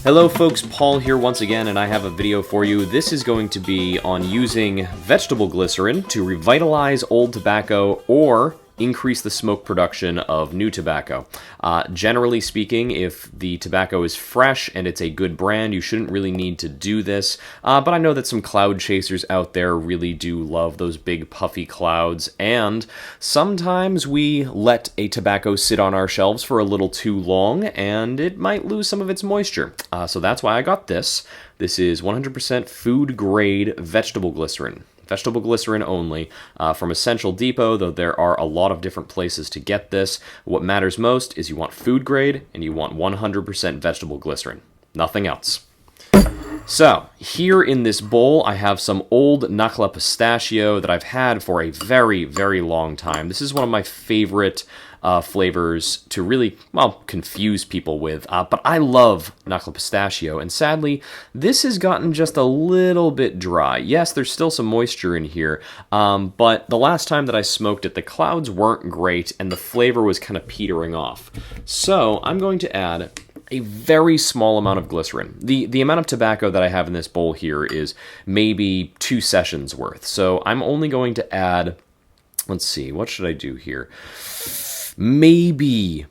Hello folks, Paul here once again, and I have a video for you. This is going to be on using vegetable glycerin to revitalize old tobacco or increase the smoke production of new tobacco. Generally speaking, if the tobacco is fresh and it's a good brand, you shouldn't really need to do this, but I know that some cloud chasers out there really do love those big puffy clouds, and sometimes we let a tobacco sit on our shelves for a little too long, and it might lose some of its moisture. So that's why I got this. This is 100% food-grade vegetable glycerin. Vegetable glycerin only, from Essential Depot, though there are a lot of different places to get this. What matters most is you want food grade and you want 100% vegetable glycerin. Nothing else. So, here in this bowl, I have some old Nakhla pistachio that I've had for a very, very long time. This is one of my favorite flavors to really, well, confuse people with. But I love Nakhla pistachio, and sadly, this has gotten just a little bit dry. Yes, there's still some moisture in here, but the last time that I smoked it, the clouds weren't great, and the flavor was kind of petering off. So, I'm going to add a very small amount of glycerin. The amount of tobacco that I have in this bowl here is maybe 2 sessions worth. So I'm only going to add, let's see, what should I do here? Maybe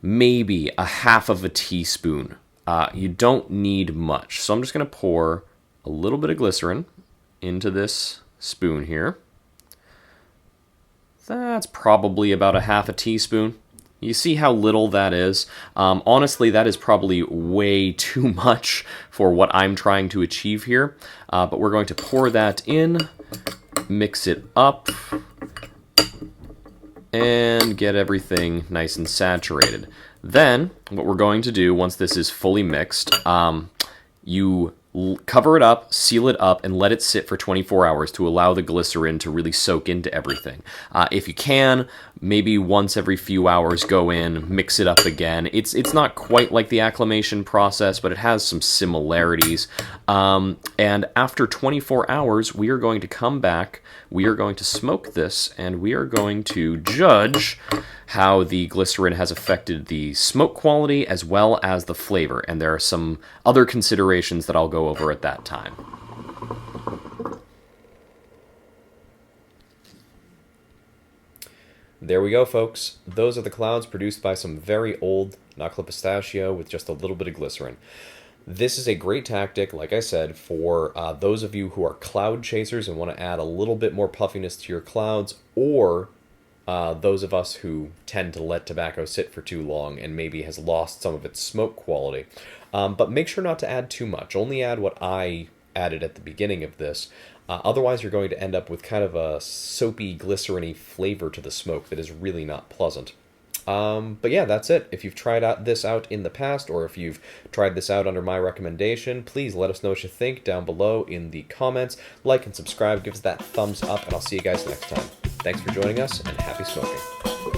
a half of a teaspoon. You don't need much. So I'm just going to pour a little bit of glycerin into this spoon here. That's probably about a half a teaspoon. You see how little that is? Honestly, that is probably way too much for what I'm trying to achieve here. But we're going to pour that in, mix it up, and get everything nice and saturated. Then, what we're going to do, once this is fully mixed, you cover it up, seal it up, and let it sit for 24 hours to allow the glycerin to really soak into everything. If you can, maybe once every few hours go in, mix it up again. It's not quite like the acclimation process, but it has some similarities. And after 24 hours, we are going to come back, we are going to smoke this, and we are going to judge how the glycerin has affected the smoke quality as well as the flavor. And there are some other considerations that I'll go over at that time. There we go, folks. Those are the clouds produced by some very old Nakhla pistachio with just a little bit of glycerin. This is a great tactic, like I said, for those of you who are cloud chasers and want to add a little bit more puffiness to your clouds, or those of us who tend to let tobacco sit for too long and maybe has lost some of its smoke quality. But make sure not to add too much. Only add what I added at the beginning of this. Otherwise, you're going to end up with kind of a soapy, glycerin-y flavor to the smoke that is really not pleasant. But yeah, that's it. If you've tried this out in the past, or if you've tried this out under my recommendation, please let us know what you think down below in the comments. Like and subscribe, give us that thumbs up, and I'll see you guys next time. Thanks for joining us, and happy smoking.